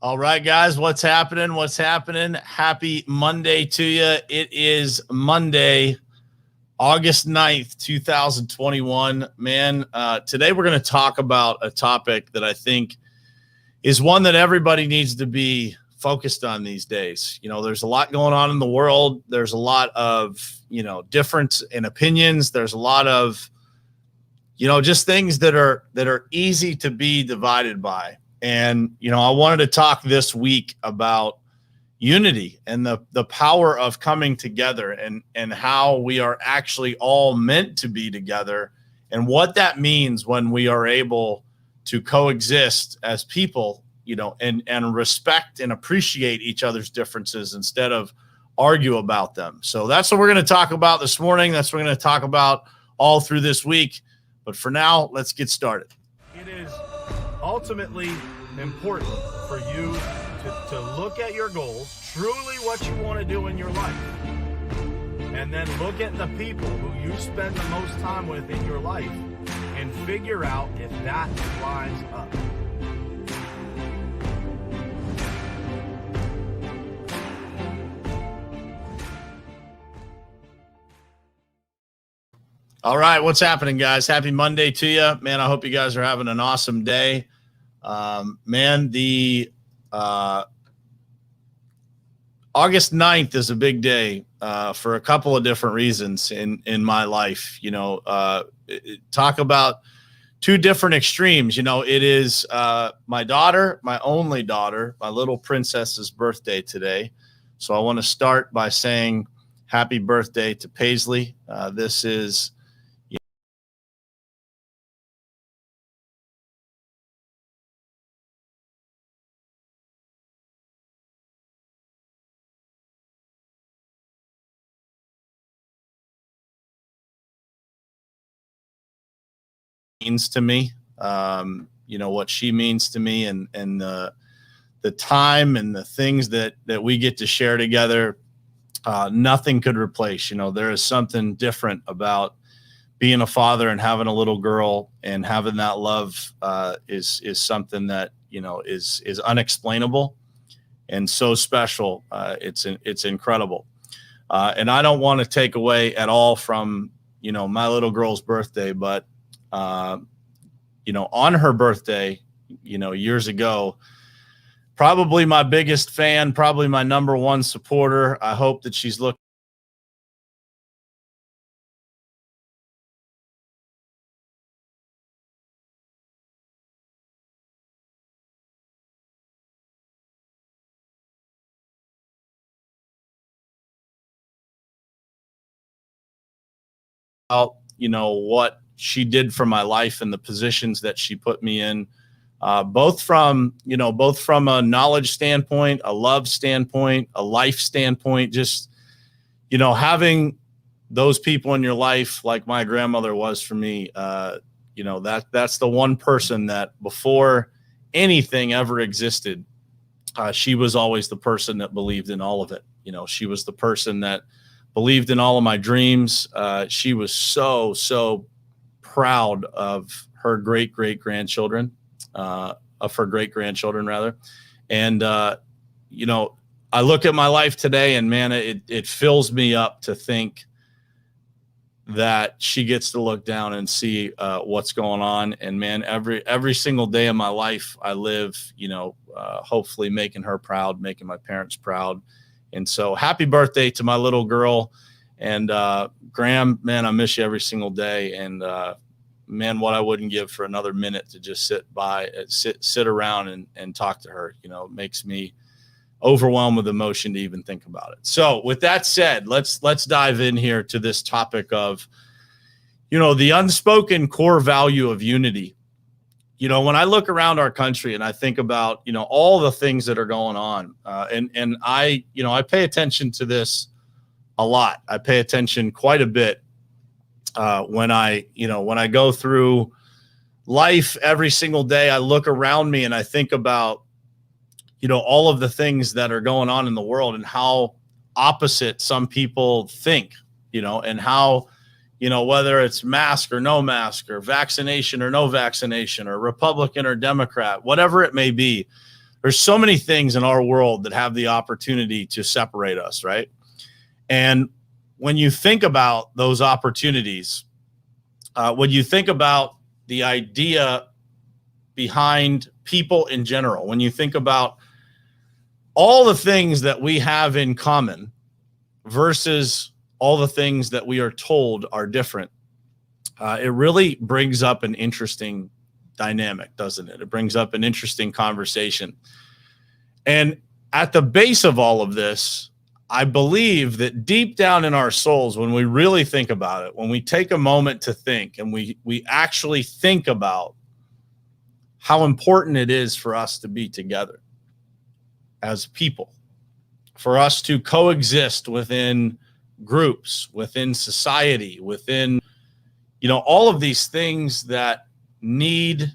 All right, guys, what's happening? What's happening? Happy Monday to you. It is Monday, August 9th, 2021. Man, today we're going to talk about a topic that I think is one that everybody needs to be focused on these days. You know, there's a lot going on in the world. There's a lot of, difference in opinions. There's a lot of, just things that are easy to be divided by. And, I wanted to talk this week about unity and the power of coming together and how we are actually all meant to be together and what that means when we are able to coexist as people, and respect and appreciate each other's differences instead of argue about them. So that's what we're going to talk about this morning. That's what we're going to talk about all through this week. But for now, let's get started. It is ultimately important for you to look at your goals, truly what you want to do in your life, and then look at the people who you spend the most time with in your life and figure out if that lines up. All right, what's happening, guys? Happy Monday to you. Man, I hope you guys are having an awesome day. The August 9th is a big day for a couple of different reasons in my life. Talk about two different extremes. It is my daughter, my only daughter, my little princess's birthday today. So I want to start by saying happy birthday to Paisley. This is means to me, what she means to me and the time and the things that we get to share together. Nothing could replace, there is something different about being a father and having a little girl and having that love is something that, is unexplainable and so special. It's incredible. And I don't want to take away at all from, my little girl's birthday, but on her birthday, years ago, probably my biggest fan, probably my number one supporter. I hope that she's looking. Out, what she did for my life and the positions that she put me in, both from a knowledge standpoint, a love standpoint, a life standpoint, just, having those people in your life, like my grandmother was for me, that's the one person that before anything ever existed, she was always the person that believed in all of it. She was the person that believed in all of my dreams. She was so proud of her great-grandchildren, rather. And, I look at my life today and man, it fills me up to think that she gets to look down and see what's going on. And man, every single day of my life I live, hopefully making her proud, making my parents proud. And so happy birthday to my little girl. And Graham, man, I miss you every single day. And man, what I wouldn't give for another minute to just sit around and talk to her. It makes me overwhelmed with emotion to even think about it. So with that said, let's dive in here to this topic of, the unspoken core value of unity. When I look around our country and I think about, all the things that are going on, and I pay attention to this a lot. I pay attention quite a bit when I go through life every single day. I look around me and I think about, all of the things that are going on in the world and how opposite some people think, and how, whether it's mask or no mask or vaccination or no vaccination or Republican or Democrat, whatever it may be, There's so many things in our world that have the opportunity to separate us, right? And when you think about those opportunities, when you think about the idea behind people in general, when you think about all the things that we have in common versus all the things that we are told are different, it really brings up an interesting dynamic, doesn't it? It brings up an interesting conversation. And at the base of all of this, I believe that deep down in our souls, when we really think about it, when we take a moment to think and we actually think about how important it is for us to be together as people, for us to coexist within groups, within society, within, all of these things that need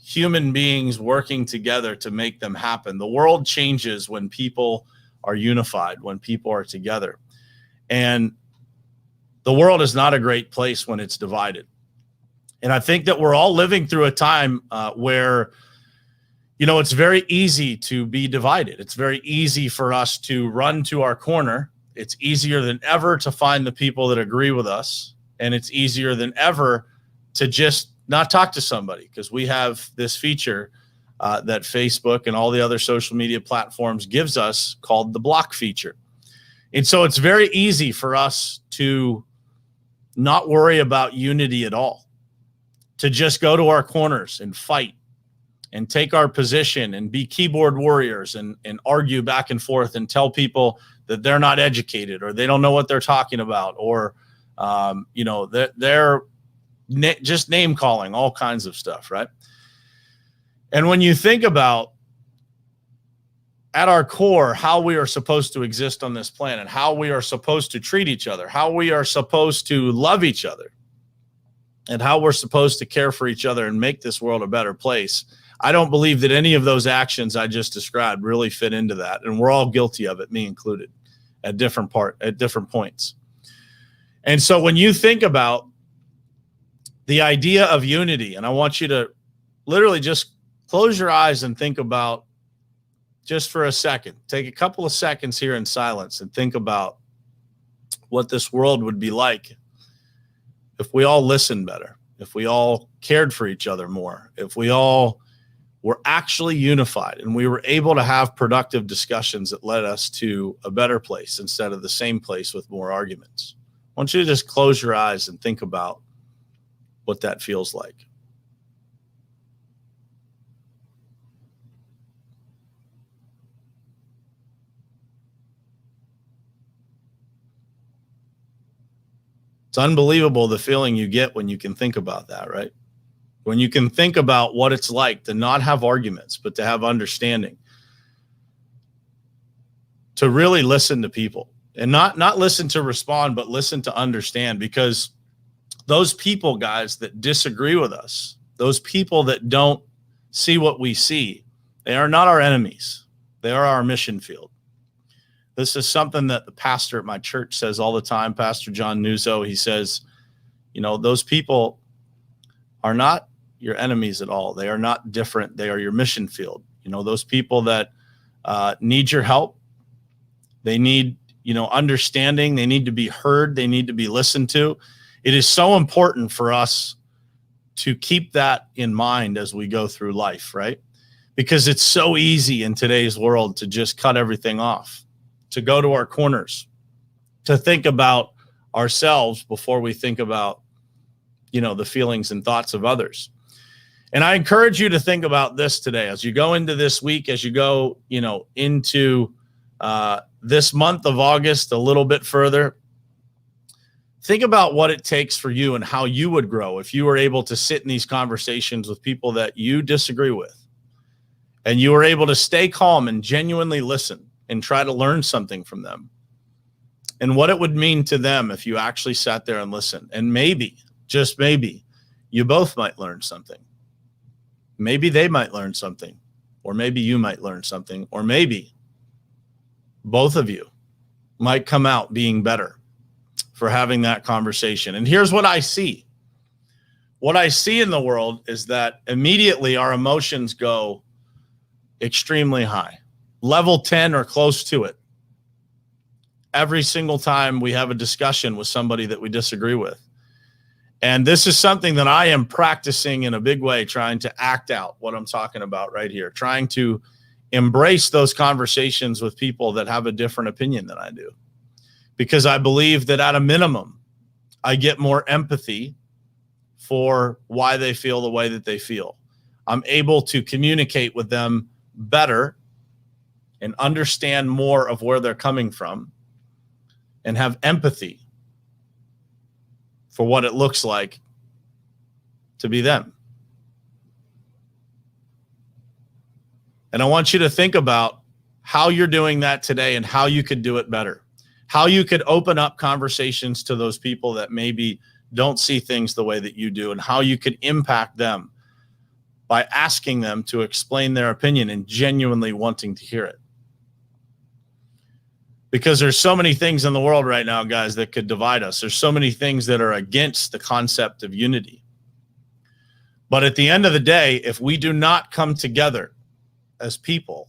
human beings working together to make them happen. The world changes when people are unified, when people are together. And the world is not a great place when it's divided. And I think that we're all living through a time where, it's very easy to be divided. It's very easy for us to run to our corner. It's easier than ever to find the people that agree with us. And it's easier than ever to just not talk to somebody, because we have this feature that Facebook and all the other social media platforms gives us called the block feature. And so it's very easy for us to not worry about unity at all, to just go to our corners and fight and take our position and be keyboard warriors and argue back and forth and tell people that they're not educated or they don't know what they're talking about, or that they're just name calling, all kinds of stuff, right? And when you think about, at our core, how we are supposed to exist on this planet, how we are supposed to treat each other, how we are supposed to love each other, and how we're supposed to care for each other and make this world a better place, I don't believe that any of those actions I just described really fit into that. And we're all guilty of it, me included, at different points. And so when you think about the idea of unity, and I want you to literally just close your eyes and think about, just for a second, take a couple of seconds here in silence and think about what this world would be like if we all listened better, if we all cared for each other more, if we all were actually unified and we were able to have productive discussions that led us to a better place instead of the same place with more arguments. I want you to just close your eyes and think about what that feels like. It's unbelievable the feeling you get when you can think about that, right? When you can think about what it's like to not have arguments, but to have understanding, to really listen to people, and not listen to respond, but listen to understand, because those people, guys, that disagree with us, those people that don't see what we see, they are not our enemies. They are our mission field. This is something that the pastor at my church says all the time, Pastor John Nuzzo. He says, those people are not your enemies at all. They are not different. They are your mission field. Those people that need your help, they need, understanding. They need to be heard. They need to be listened to. It is so important for us to keep that in mind as we go through life, right? Because it's so easy in today's world to just cut everything off, to go to our corners, to think about ourselves before we think about, the feelings and thoughts of others. And I encourage you to think about this today as you go into this week, as you go, into this month of August a little bit further. Think about what it takes for you and how you would grow if you were able to sit in these conversations with people that you disagree with, and you were able to stay calm and genuinely listen and try to learn something from them, and what it would mean to them if you actually sat there and listened. And maybe, just maybe, you both might learn something. Maybe they might learn something, or maybe you might learn something, or maybe both of you might come out being better for having that conversation. And here's what I see. What I see in the world is that immediately our emotions go extremely high, level 10 or close to it. Every single time we have a discussion with somebody that we disagree with. And this is something that I am practicing in a big way, trying to act out what I'm talking about right here, trying to embrace those conversations with people that have a different opinion than I do. Because I believe that at a minimum, I get more empathy for why they feel the way that they feel. I'm able to communicate with them better and understand more of where they're coming from and have empathy for what it looks like to be them. And I want you to think about how you're doing that today and how you could do it better. How you could open up conversations to those people that maybe don't see things the way that you do, and how you could impact them by asking them to explain their opinion and genuinely wanting to hear it. Because there's so many things in the world right now, guys, that could divide us. There's so many things that are against the concept of unity. But at the end of the day, if we do not come together as people,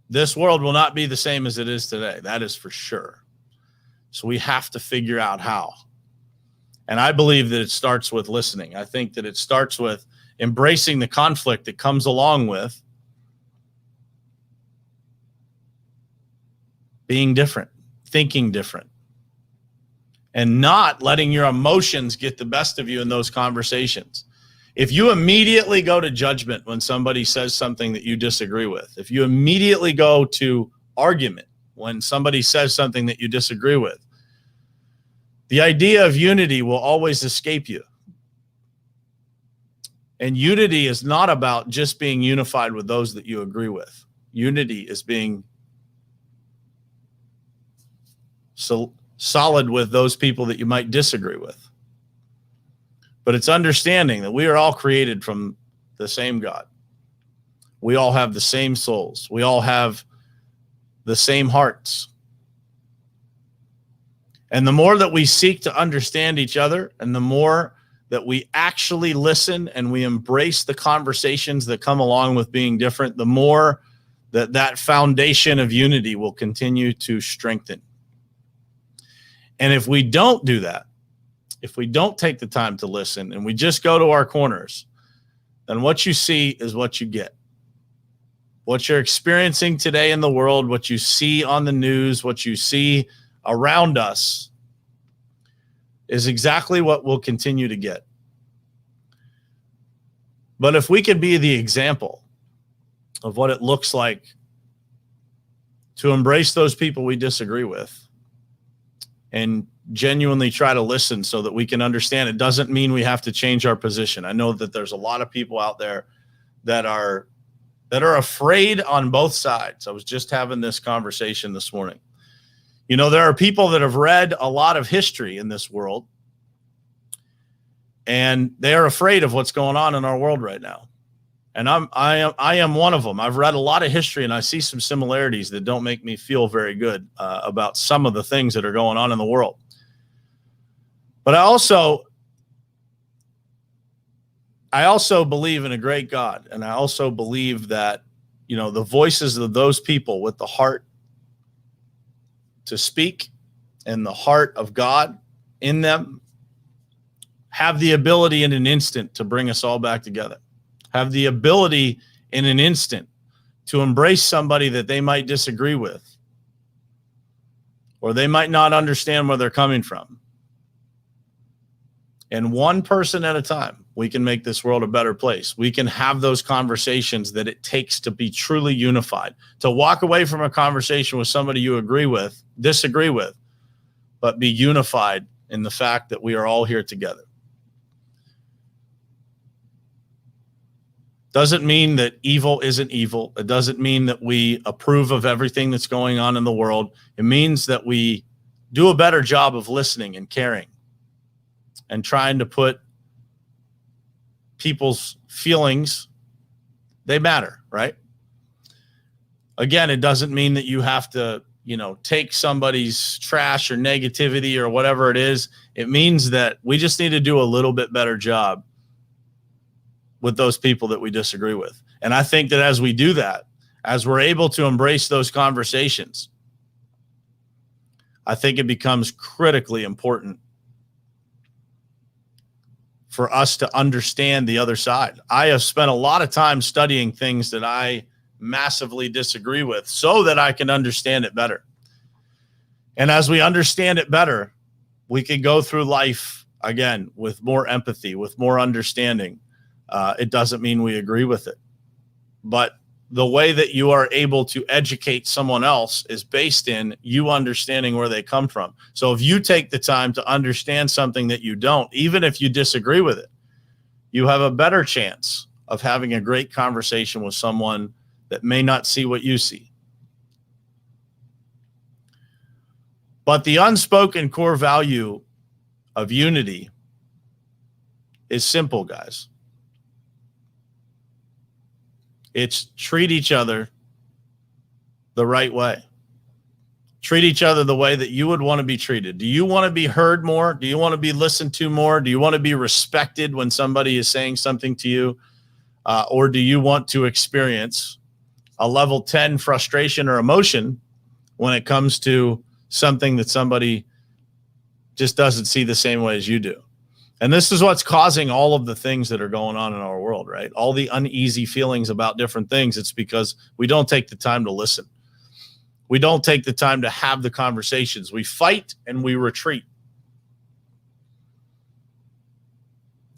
this world will not be the same as it is today. That is for sure. So we have to figure out how. And I believe that it starts with listening. I think that it starts with embracing the conflict that comes along with being different, thinking different, and not letting your emotions get the best of you in those conversations. If you immediately go to judgment when somebody says something that you disagree with, if you immediately go to argument when somebody says something that you disagree with, the idea of unity will always escape you. And unity is not about just being unified with those that you agree with. Unity is being so solid with those people that you might disagree with. But it's understanding that we are all created from the same God. We all have the same souls. We all have the same hearts. And the more that we seek to understand each other, and the more that we actually listen and we embrace the conversations that come along with being different, the more that that foundation of unity will continue to strengthen. And if we don't do that, if we don't take the time to listen and we just go to our corners, then what you see is what you get. What you're experiencing today in the world, what you see on the news, what you see around us is exactly what we'll continue to get. But if we could be the example of what it looks like to embrace those people we disagree with and genuinely try to listen so that we can understand, it doesn't mean we have to change our position. I know that there's a lot of people out there that are afraid on both sides. I was just having this conversation this morning. You know, there are people that have read a lot of history in this world, and they are afraid of what's going on in our world right now. And I am one of them. I've read a lot of history, and I see some similarities that don't make me feel very good about some of the things that are going on in the world. But I also believe in a great God, and I also believe that, you know, the voices of those people with the heart to speak and the heart of God in them have the ability in an instant to bring us all back together, have the ability in an instant to embrace somebody that they might disagree with, or they might not understand where they're coming from. And one person at a time, we can make this world a better place. We can have those conversations that it takes to be truly unified, to walk away from a conversation with somebody you disagree with, but be unified in the fact that we are all here together. Doesn't mean that evil isn't evil. It doesn't mean that we approve of everything that's going on in the world. It means that we do a better job of listening and caring and trying to put people's feelings, they matter, right? Again, it doesn't mean that you have to, take somebody's trash or negativity or whatever it is. It means that we just need to do a little bit better job with those people that we disagree with. And I think that as we do that, as we're able to embrace those conversations, I think it becomes critically important for us to understand the other side. I have spent a lot of time studying things that I massively disagree with so that I can understand it better. And as we understand it better, we can go through life again with more empathy, with more understanding. It doesn't mean we agree with it, but the way that you are able to educate someone else is based in you understanding where they come from. So if you take the time to understand something that you don't, even if you disagree with it, you have a better chance of having a great conversation with someone that may not see what you see. But the unspoken core value of unity is simple, guys. It's treat each other the right way. Treat each other the way that you would want to be treated. Do you want to be heard more? Do you want to be listened to more? Do you want to be respected when somebody is saying something to you? Or do you want to experience a level 10 frustration or emotion when it comes to something that somebody just doesn't see the same way as you do? And this is what's causing all of the things that are going on in our world, right? All the uneasy feelings about different things. It's because we don't take the time to listen. We don't take the time to have the conversations. We fight and we retreat.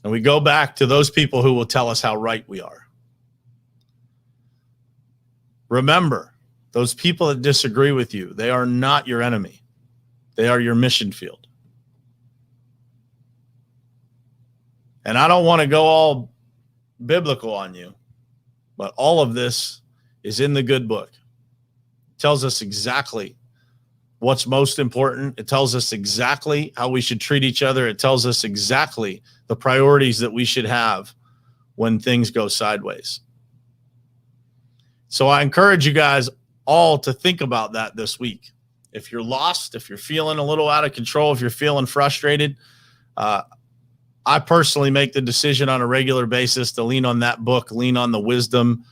And we go back to those people who will tell us how right we are. Remember, those people that disagree with you, they are not your enemy. They are your mission field. And I don't want to go all biblical on you, but all of this is in the good book. It tells us exactly what's most important. It tells us exactly how we should treat each other. It tells us exactly the priorities that we should have when things go sideways. So I encourage you guys all to think about that this week. If you're lost, if you're feeling a little out of control, if you're feeling frustrated, I personally make the decision on a regular basis to lean on that book, lean on the wisdom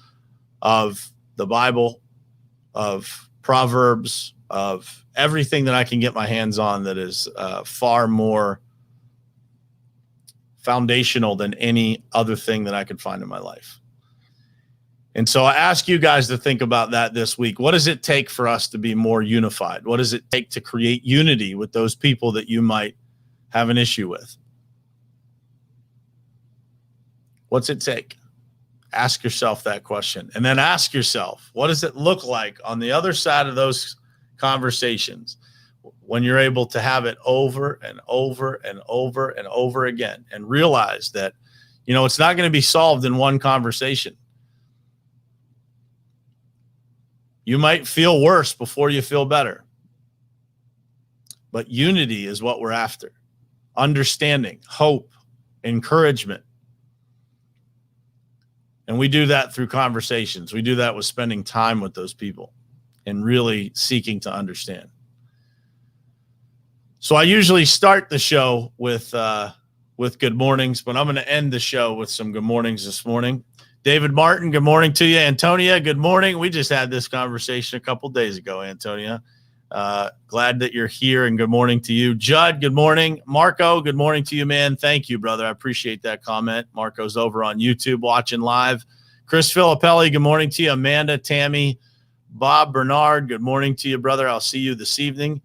of the Bible, of Proverbs, of everything that I can get my hands on that is far more foundational than any other thing that I could find in my life. And so I ask you guys to think about that this week. What does it take for us to be more unified? What does it take to create unity with those people that you might have an issue with? What's it take? Ask yourself that question. And then ask yourself, what does it look like on the other side of those conversations when you're able to have it over and over and over and over again and realize that, it's not going to be solved in one conversation. You might feel worse before you feel better. But unity is what we're after. Understanding, hope, encouragement. And we do that through conversations. We do that with spending time with those people and really seeking to understand. So I usually start the show with good mornings, but I'm going to end the show with some good mornings this morning. David Martin, good morning to you. Antonia, good morning. We just had this conversation a couple days ago, Antonia. Glad that you're here, and good morning to you. Judd, good morning. Marco, good morning to you, man. Thank you, brother. I appreciate that comment. Marco's over on YouTube watching live. Chris Filippelli, good morning to you. Amanda, Tammy, Bob Bernard, good morning to you, brother. I'll see you this evening.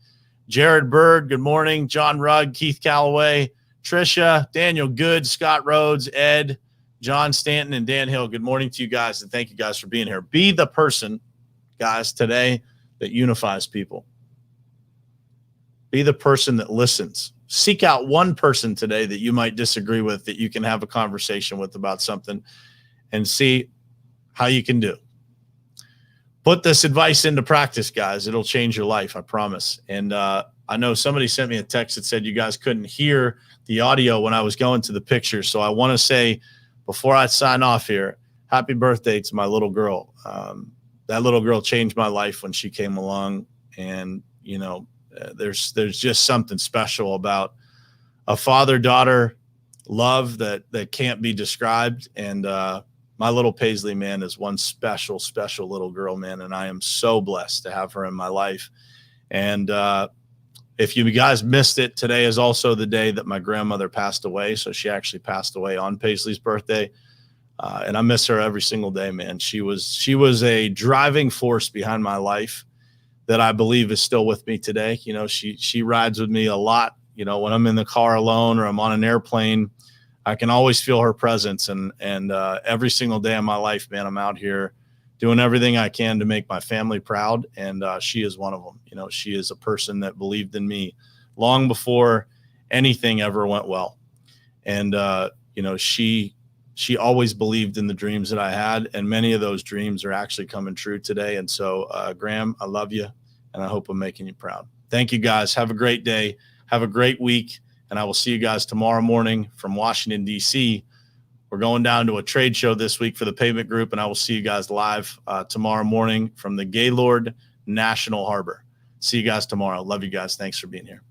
Jared Bird, good morning. John Rugg, Keith Calloway, Trisha, Daniel Good, Scott Rhodes, Ed, John Stanton, and Dan Hill. Good morning to you guys, and thank you guys for being here. Be the person, guys, today that unifies people. Be the person that listens. Seek out one person today that you might disagree with that you can have a conversation with about something and see how you can do. Put this advice into practice, guys. It'll change your life, I promise. And I know somebody sent me a text that said you guys couldn't hear the audio when I was going to the picture. So I want to say, before I sign off here, happy birthday to my little girl. That little girl changed my life when she came along. And, there's just something special about a father-daughter love that can't be described. And my little Paisley, man, is one special, special little girl, man. And I am so blessed to have her in my life. And if you guys missed it, today is also the day that my grandmother passed away. So she actually passed away on Paisley's birthday. And I miss her every single day, man. She was a driving force behind my life that I believe is still with me today. You know, she rides with me a lot. You know, when I'm in the car alone or I'm on an airplane, I can always feel her presence. And every single day of my life, man, I'm out here doing everything I can to make my family proud. And she is one of them. You know, she is a person that believed in me long before anything ever went well. And, you know, she always believed in the dreams that I had. And many of those dreams are actually coming true today. And so, Graham, I love you. And I hope I'm making you proud. Thank you, guys. Have a great day. Have a great week. And I will see you guys tomorrow morning from Washington, D.C. We're going down to a trade show this week for the Pavement Group, and I will see you guys live tomorrow morning from the Gaylord National Harbor. See you guys tomorrow. Love you guys. Thanks for being here.